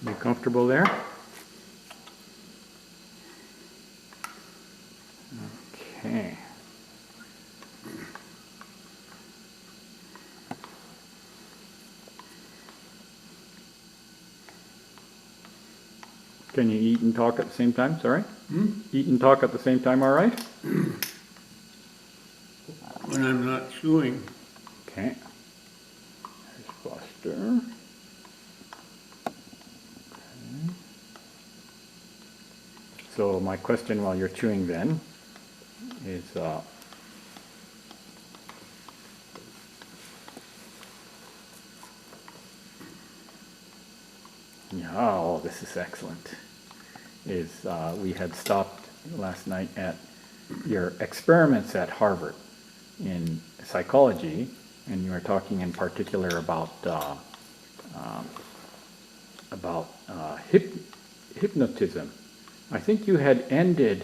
You comfortable there? Okay. Can you eat and talk at the same time? Sorry? Eat and talk at the same time, all right? When I'm not chewing. Okay. There's Buster. Okay. So my question while you're chewing then is, yeah, oh, this is excellent. We had stopped last night at your experiments at Harvard in psychology, and you were talking in particular about hypnotism. I think you had ended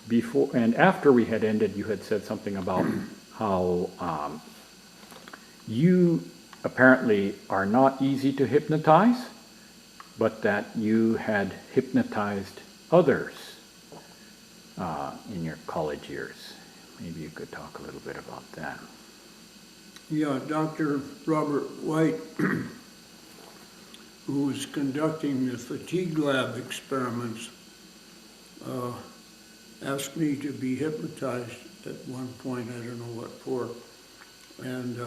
before, and after we had ended, you had said something about how you apparently are not easy to hypnotize, but that you had hypnotized others in your college years. Maybe you could talk a little bit about that. Yeah, Dr. Robert White, who was conducting the fatigue lab experiments, asked me to be hypnotized at one point. I don't know what for, and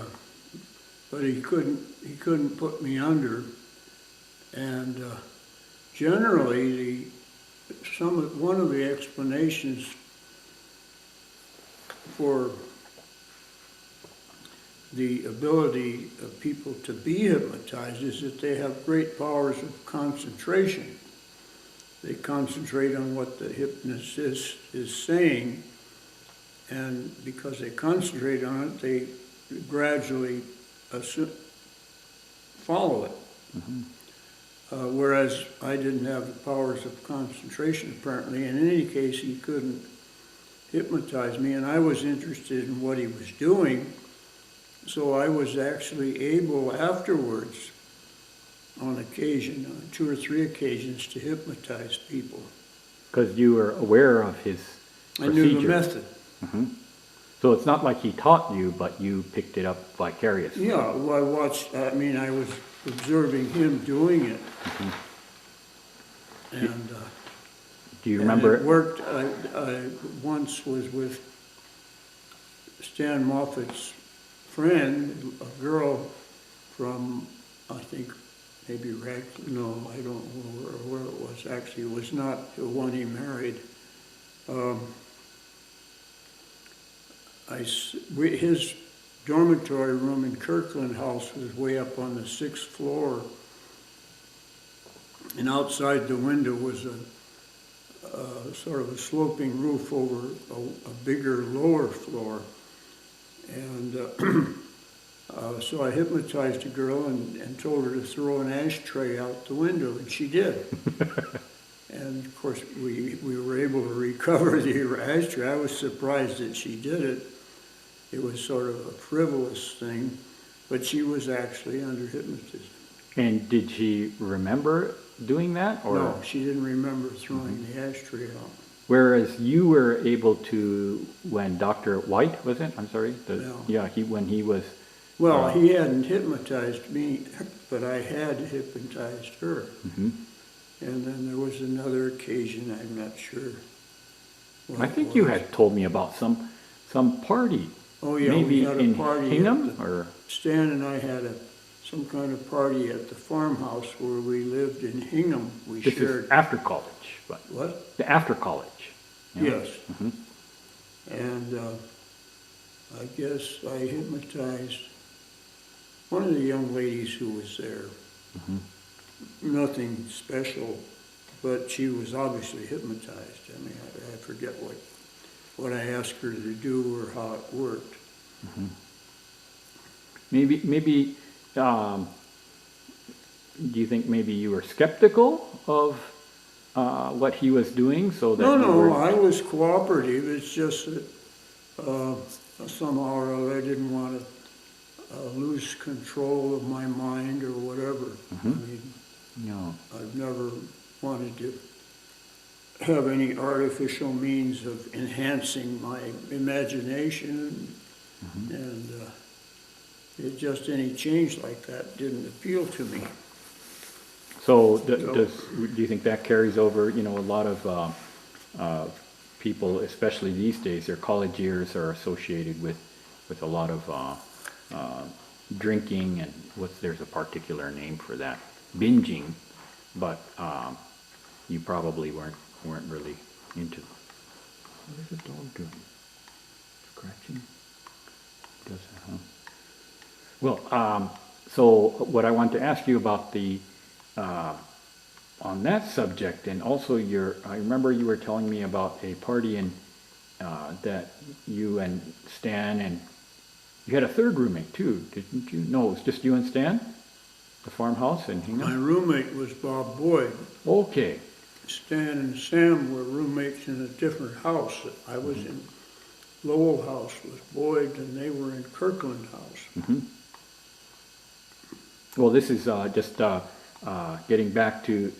but he couldn't put me under. And generally, one of the explanations for the ability of people to be hypnotized is that they have great powers of concentration. They concentrate on what the hypnotist is saying, and because they concentrate on it, they gradually follow it. Mm-hmm. Whereas I didn't have the powers of concentration, apparently. And in any case, he couldn't hypnotize me, and I was interested in what he was doing. So I was actually able afterwards, on occasion, on 2 or 3 occasions, to hypnotize people. Because you were aware of his procedure. I knew the method. Mm-hmm. So it's not like he taught you, but you picked it up vicariously. Yeah, well, I was observing him doing it. Mm-hmm. And do you remember it worked? I once was with Stan Moffat's friend, a girl from, I think, maybe no, I don't know where it was. Actually, it was not the one he married. His dormitory room in Kirkland House was way up on the 6th floor, and outside the window was a sort of a sloping roof over a bigger lower floor. And so I hypnotized a girl and told her to throw an ashtray out the window, and she did. And of course, we were able to recover the ashtray. I was surprised that she did it. It was sort of a frivolous thing, but she was actually under hypnotism. And did she remember doing that? Or? No, she didn't remember throwing the ashtray out. Whereas you were able to, when Dr. White, was it? I'm sorry? When he was... Well, he hadn't hypnotized me, but I had hypnotized her. Mm-hmm. And then there was another occasion, I'm not sure. I think you had told me about some party. Oh yeah, maybe we had a party in Hingham, or Stan and I had some kind of party at the farmhouse where we lived in Hingham. This is after college, but what? After college. Yes. Mm-hmm. And I guess I hypnotized one of the young ladies who was there. Mm-hmm. Nothing special, but she was obviously hypnotized. I mean, I forget what I asked her to do or how it worked. Mm-hmm. Maybe. Do you think maybe you were skeptical of what he was doing, so that No, I was cooperative. It's just that somehow or other I didn't want to lose control of my mind or whatever. Mm-hmm. I mean, No. I've never wanted to have any artificial means of enhancing my imagination, and just any change like that didn't appeal to me. So do you think that carries over? You know, a lot of people, especially these days, their college years are associated with a lot of drinking and there's a particular name for that, binging, but you probably weren't really into. What is the dog doing? Scratching? Does that, huh? Well, so what I want to ask you about on that subject, and also I remember you were telling me about a party that you and Stan, and you had a third roommate too, didn't you? No, it was just you and Stan? The farmhouse in Hingham? My roommate was Bob Boyd. Okay. Stan and Sam were roommates in a different house. I was in Lowell House with Boyd, and they were in Kirkland House. Well, this is just getting back to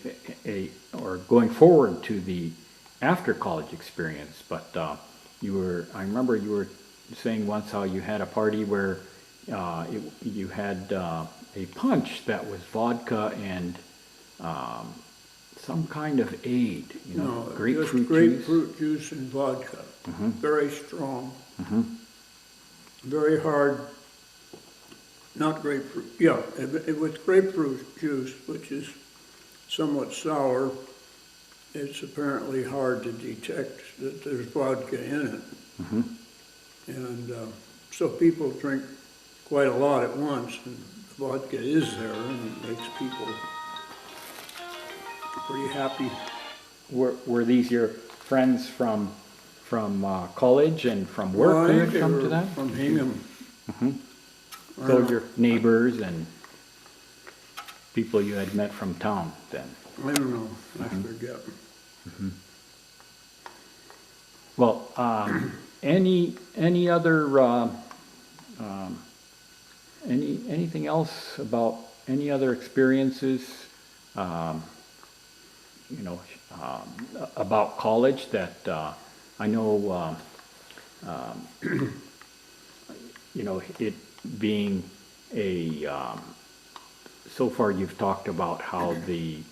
or going forward to the after college experience. But I remember you were saying once how you had a party where you had a punch that was vodka and some kind of aid, No, grapefruit just grapefruit juice and vodka. Very strong. Very hard. Not grapefruit. Yeah, it was grapefruit juice, which is somewhat sour. It's apparently hard to detect that there's vodka in it. And so people drink quite a lot at once, and the vodka is there, and it makes people pretty happy. Were these your friends from college and from work that had come to that? From Hingham. So your neighbors and people you had met from town then? I don't know. I forget. Well, any other anything else about any other experiences? About college that I know. It being so far you've talked about how the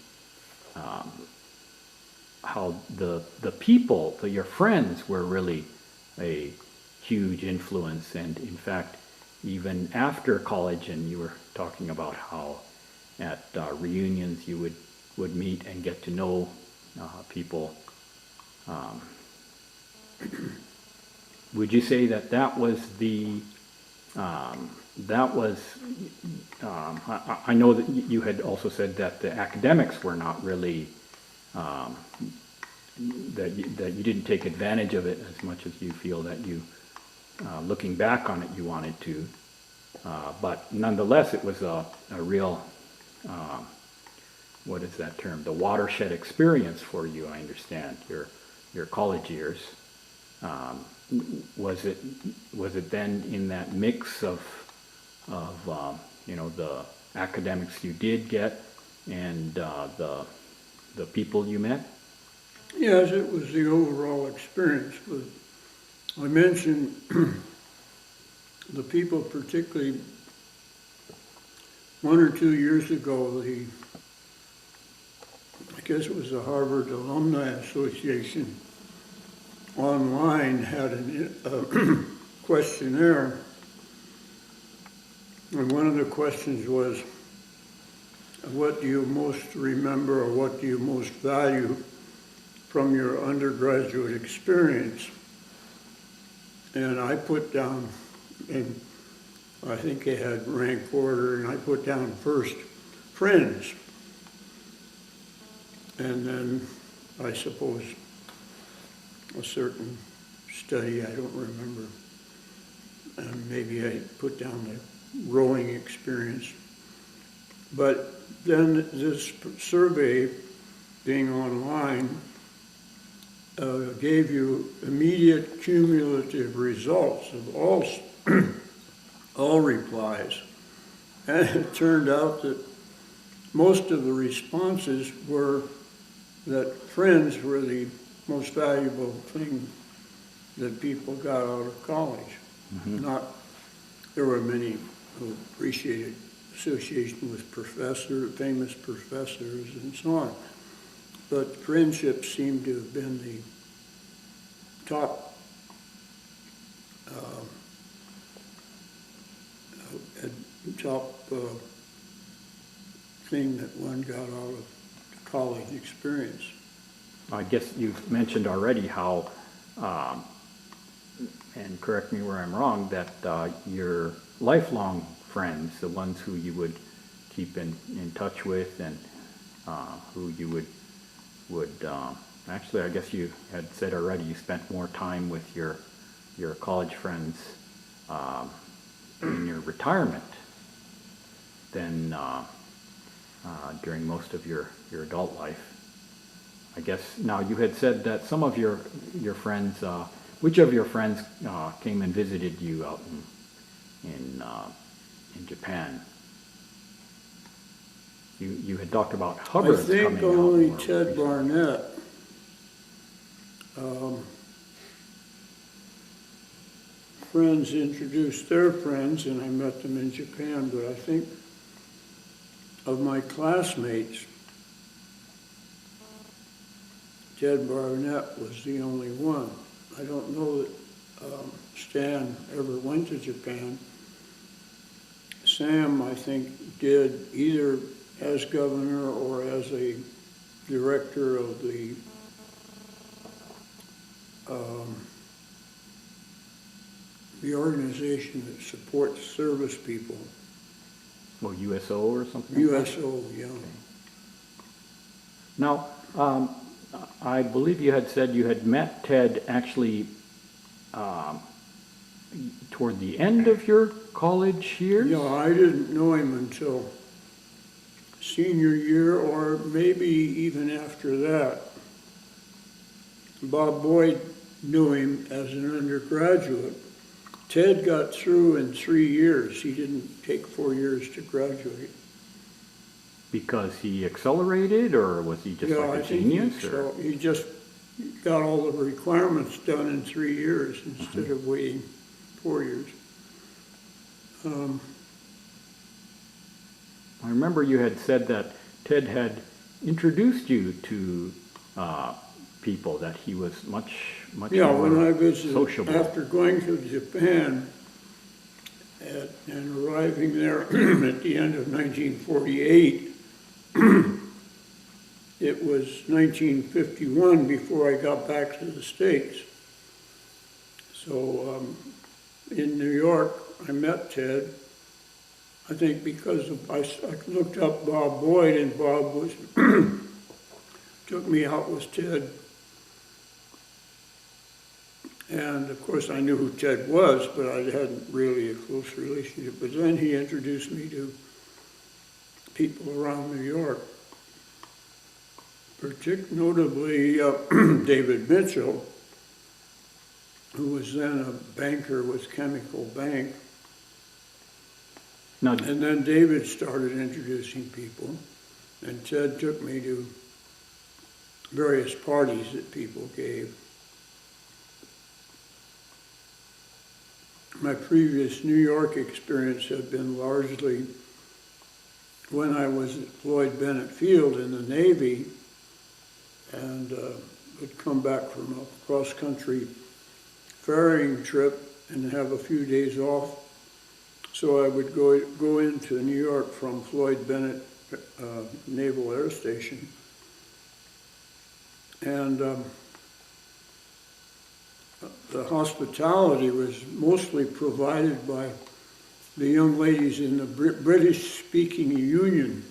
people, your friends, were really a huge influence, and in fact even after college, and you were talking about how at reunions you would meet and get to know people. Would you say that was the I know that you had also said that the academics were not really that you didn't take advantage of it as much as you feel that you looking back on it you wanted to, but nonetheless it was a real what is that term, the watershed experience for you. I understand your college years. Was it then in that mix of the academics you did get and the people you met? Yes, it was the overall experience. But I mentioned the people, particularly 1 or 2 years ago, I guess it was the Harvard Alumni Association online had a questionnaire, and one of the questions was, what do you most remember or what do you most value from your undergraduate experience? And I put down, and I think they had rank order, and I put down first, friends. And then, I suppose, a certain study, I don't remember, and maybe I put down the rowing experience. But then this survey, being online, gave you immediate cumulative results of all replies. And it turned out that most of the responses were that friends were the most valuable thing that people got out of college. Not, there were many who appreciated association with famous professors and so on. But friendship seemed to have been the top thing that one got out of college experience. I guess you've mentioned already how, and correct me where I'm wrong, that your lifelong friends, the ones who you would keep in touch with and who you would actually, I guess you had said already, you spent more time with your college friends in your retirement than during most of your adult life. I guess now you had said that some of your friends, which of your friends came and visited you out in Japan? You had talked about Hubbard's coming out. I think only more Ted recently. Barnett. Friends introduced their friends, and I met them in Japan, but I think of my classmates, Ted Barnett was the only one. I don't know that Stan ever went to Japan. Sam, I think, did either as governor or as a director of the organization that supports service people. Well, USO or something? USO, yeah. Now, I believe you had said you had met Ted actually toward the end of your college years? Yeah, I didn't know him until senior year or maybe even after that. Bob Boyd knew him as an undergraduate. Ted got through in 3 years. He didn't take 4 years to graduate. Because he accelerated, or was he just like a genius? Or? He just got all the requirements done in 3 years instead of waiting 4 years. I remember you had said that Ted had introduced you to people, that he was much Yeah, more when I visited, sociable. after going to Japan and arriving there at the end of 1948, it was 1951 before I got back to the States. So in New York, I met Ted. I think because I looked up Bob Boyd, and Bob was took me out with Ted. And of course, I knew who Ted was, but I hadn't really a close relationship. But then he introduced me to people around New York, notably David Mitchell, who was then a banker with Chemical Bank. Now, And then David started introducing people, and Ted took me to various parties that people gave. My previous New York experience had been largely when I was at Floyd Bennett Field in the Navy, and would come back from a cross-country ferrying trip and have a few days off. So I would go into New York from Floyd Bennett Naval Air Station, and the hospitality was mostly provided by the young ladies in the British-speaking union.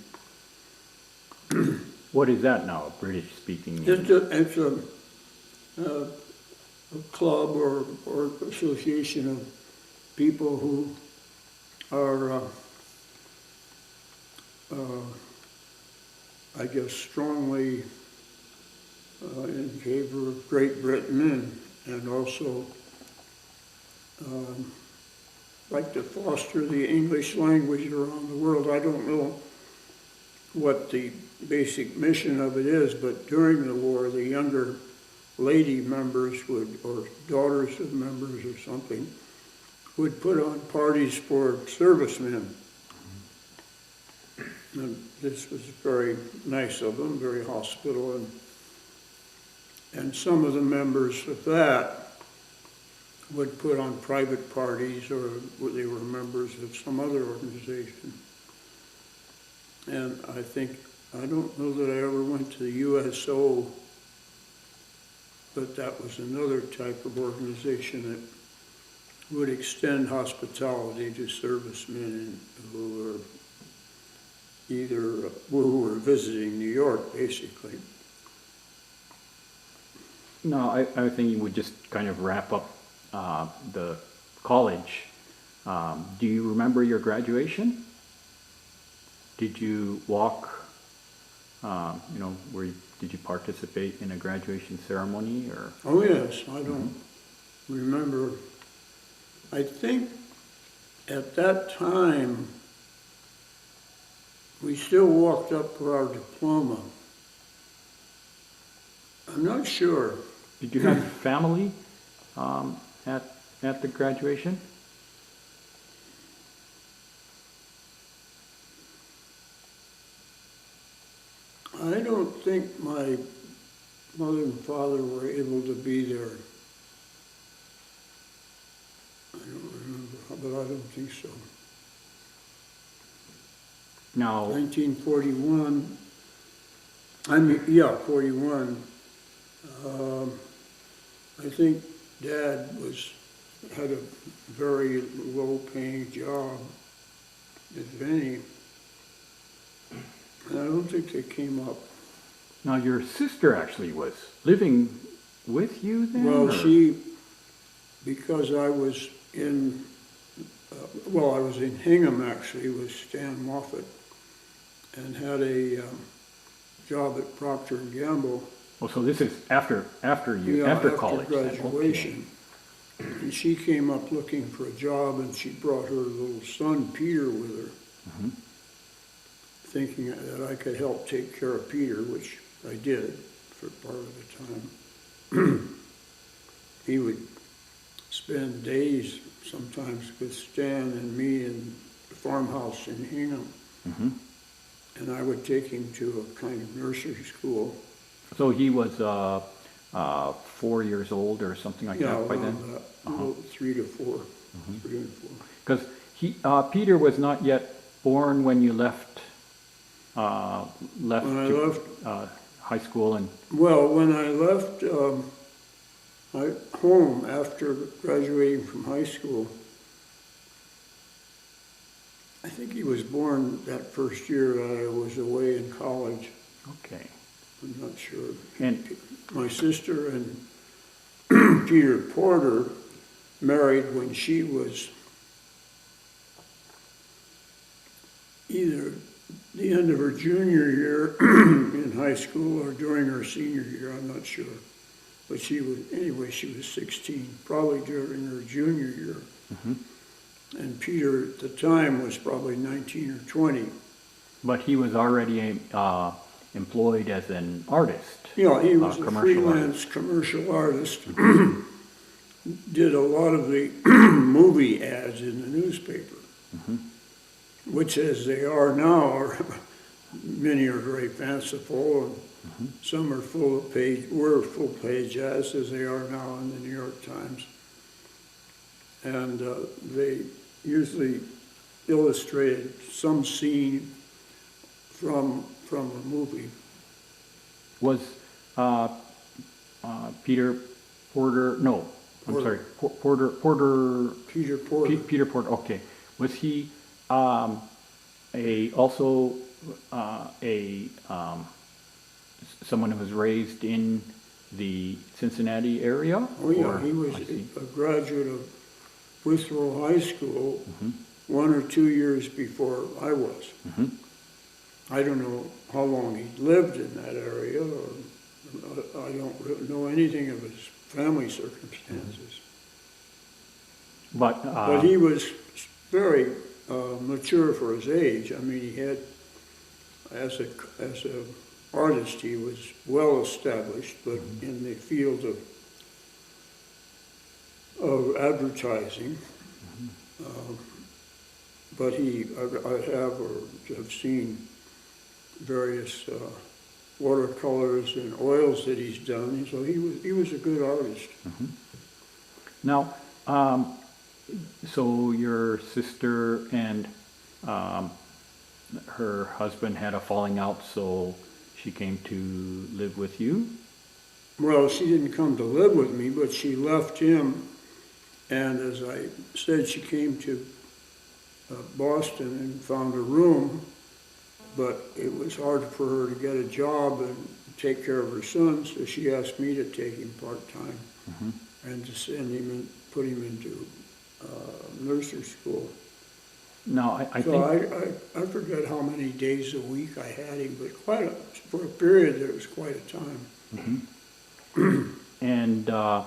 what is that now, British-speaking? It's a club or association of people who are, I guess, strongly in favor of Great Britain and also like to foster the English language around the world. I don't know what the basic mission of it is, but during the war, the younger lady members would, or daughters of members or something, would put on parties for servicemen. And this was very nice of them, very hospitable, and some of the members of that would put on private parties, or they were members of some other organization. And I don't know that I ever went to the USO, but that was another type of organization that would extend hospitality to servicemen who were visiting New York, basically. No, I think you would just kind of wrap up the college. Do you remember your graduation? Did you walk, did you participate in a graduation ceremony or? Oh, yes, I don't remember. I think at that time, we still walked up for our diploma. I'm not sure. Did you have family at the graduation? I don't think my mother and father were able to be there. I don't remember, but I don't think so. No. 1941, 41. I think Dad had a very low-paying job, if any. And I don't think they came up. Now, your sister actually was living with you then? Well, or? Because I was in Hingham actually with Stan Moffat, and had a job at Procter & Gamble. Oh, so this is after college. After then. graduation. Okay. And she came up looking for a job, and she brought her little son Peter with her, thinking that I could help take care of Peter, which I did for part of the time. He would spend days sometimes with Stan and me in the farmhouse in Hingham. And I would take him to a kind of nursery school. So he was 4 years old or something like that by then? Yeah, 3 to 4. 3 and 4. Because Peter was not yet born when you left high school and. Well, when I left home after graduating from high school, I think he was born that first year I was away in college. Okay. I'm not sure. And my sister and Peter Porter married when she was either the end of her junior year in high school or during her senior year, I'm not sure. But she was 16, probably during her junior year. And Peter at the time was probably 19 or 20. But he was already employed as an artist. Yeah, he was a freelance commercial artist. Did a lot of the movie ads in the newspaper, which as they are now, many are very fanciful, and some are were full-page ads as they are now in the New York Times. And they usually illustrated some scene from a movie. Was Peter Porter? No, I'm sorry. Porter. Peter Porter. Peter Porter. Okay. Was he someone who was raised in the Cincinnati area? Oh yeah, he was a graduate of Withrow High School 1 or 2 years before I was. I don't know how long he lived in that area, or I don't know anything of his family circumstances. But he was very mature for his age. I mean, he had as a artist, he was well established, but in the field of advertising. But I have seen various watercolors and oils that he's done, so he was a good artist. Now, so your sister and her husband had a falling out, so she came to live with you? Well, she didn't come to live with me, but she left him, and as I said, she came to Boston and found a room, but it was hard for her to get a job and take care of her son, so she asked me to take him part-time and to send him and put him into nursery school. No, I So think... I forget how many days a week I had him, but for a period there was quite a time. And I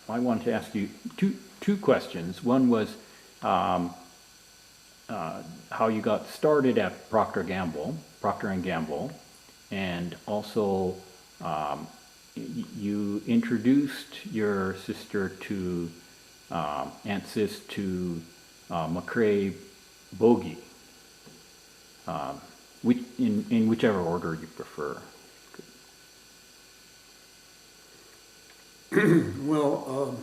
wanted to ask you two questions. One was how you got started at Procter and Gamble, and also you introduced your sister to Aunt Sis to McCrae Bogey, in whichever order you prefer. Well,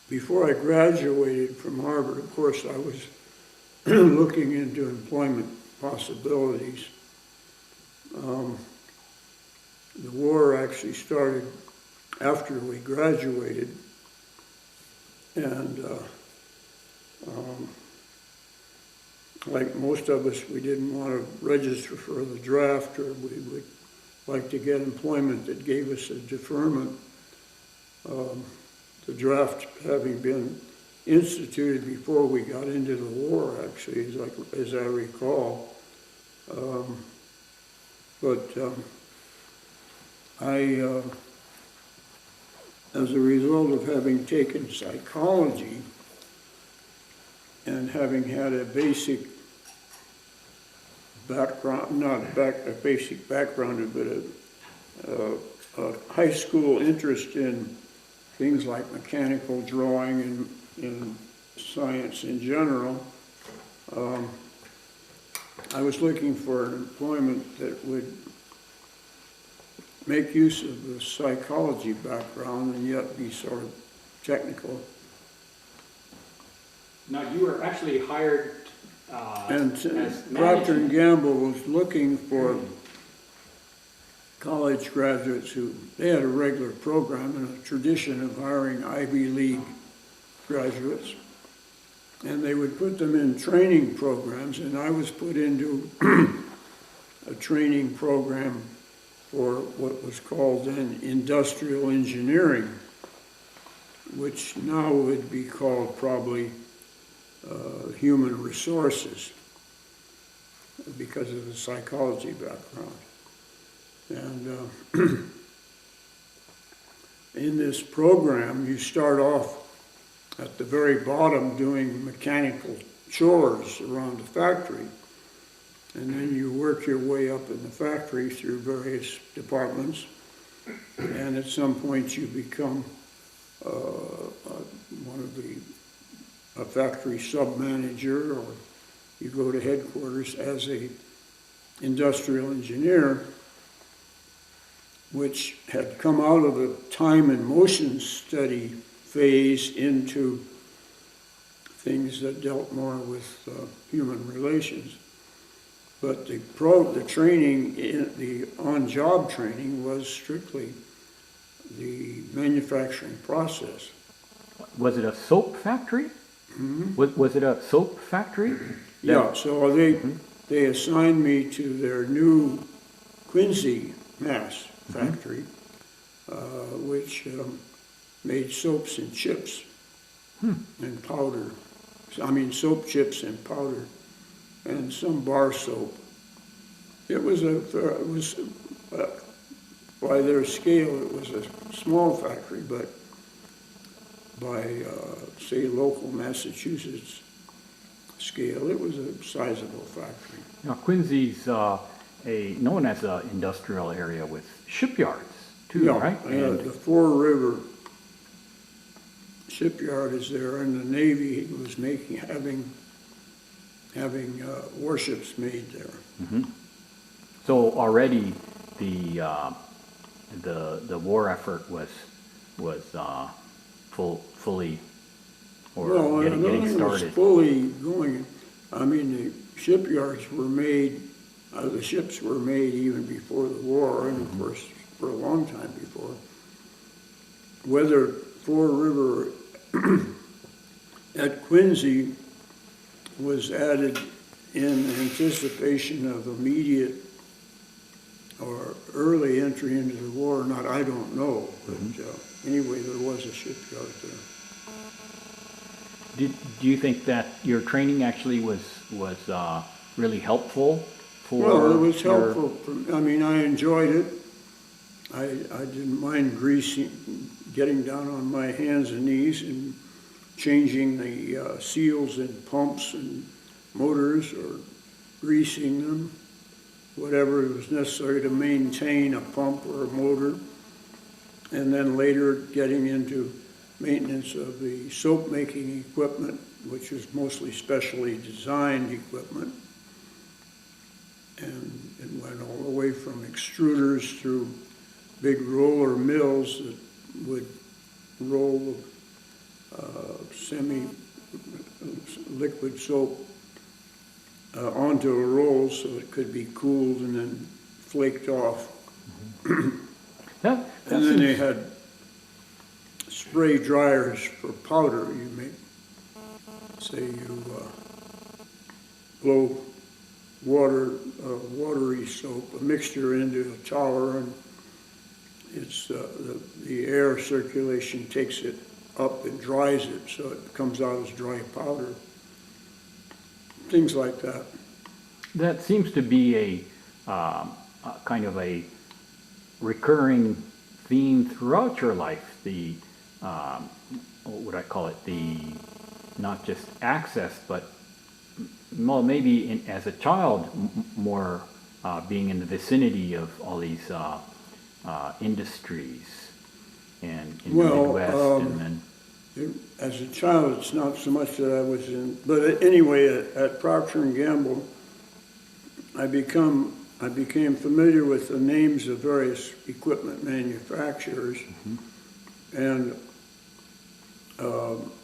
before I graduated from Harvard, of course, I was looking into employment possibilities. The war actually started after we graduated, and like most of us, we didn't want to register for the draft, or we would like to get employment that gave us a deferment. The draft having been instituted before we got into the war, actually, as I recall. As a result of having taken psychology and having had a basic background, not a basic background, but a high school interest in things like mechanical drawing and in science in general, I was looking for an employment that would make use of the psychology background and yet be sort of technical. Now, you were actually hired And as Procter manager. & Gamble was looking for college graduates they had a regular program and a tradition of hiring Ivy League graduates. And they would put them in training programs, and I was put into a training program for what was called then industrial engineering, which now would be called probably human resources because of the psychology background. And in this program, you start off at the very bottom doing mechanical chores around the factory. And then you work your way up in the factory through various departments. And at some point you become a factory sub-manager, or you go to headquarters as a industrial engineer, which had come out of the time and motion study phase into things that dealt more with human relations. But the training, the on-job training was strictly the manufacturing process. Was it a soap factory? Mm-hmm. Was it a soap factory? Yeah, so they assigned me to their new Quincy, Mass factory, which made soaps and chips and powder. I mean, soap, chips, and powder, and some bar soap. It was by their scale, it was a small factory, but by, say, local Massachusetts scale. It was a sizable factory. Now, Quincy's known as an industrial area with shipyards too, Yeah, right? And the Fore River shipyard is there, and the Navy was having warships made there. so already the war effort was fully or Well, I getting don't think it was started. fully going. I mean, the shipyards were made, the ships were made even before the war, and of course, for a long time before. Whether Fore River at Quincy was added in anticipation of immediate or early entry into the war or not, I don't know. But anyway, there was a shipyard there. Do you think that your training actually was really helpful for? Well, it was your- helpful. I mean, I enjoyed it. I didn't mind getting down on my hands and knees and changing the seals in pumps and motors or greasing them, whatever was necessary to maintain a pump or a motor. And then later getting into maintenance of the soap making equipment, which is mostly specially designed equipment. And it went all the way from extruders through big roller mills that would roll semi-liquid soap onto a roll so it could be cooled and then flaked off. That And then they seems- had spray dryers for powder. You make, say you blow watery soap, a mixture into a tower, and it's the air circulation takes it up and dries it, so it comes out as dry powder. Things like that. That seems to be a kind of a recurring theme throughout your life. The what would I call it? The not just access, but well, maybe as a child, more being in the vicinity of all these industries and in the Midwest, and then. As a child, it's not so much that I was in, but anyway, at Procter & Gamble, I became familiar with the names of various equipment manufacturers. And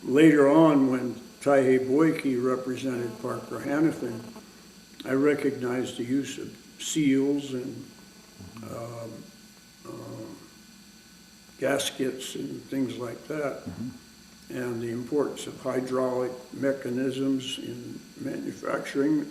later on, when Taihei Boyke represented Parker Hannifin, I recognized the use of seals and gaskets and things like that. And the importance of hydraulic mechanisms in manufacturing.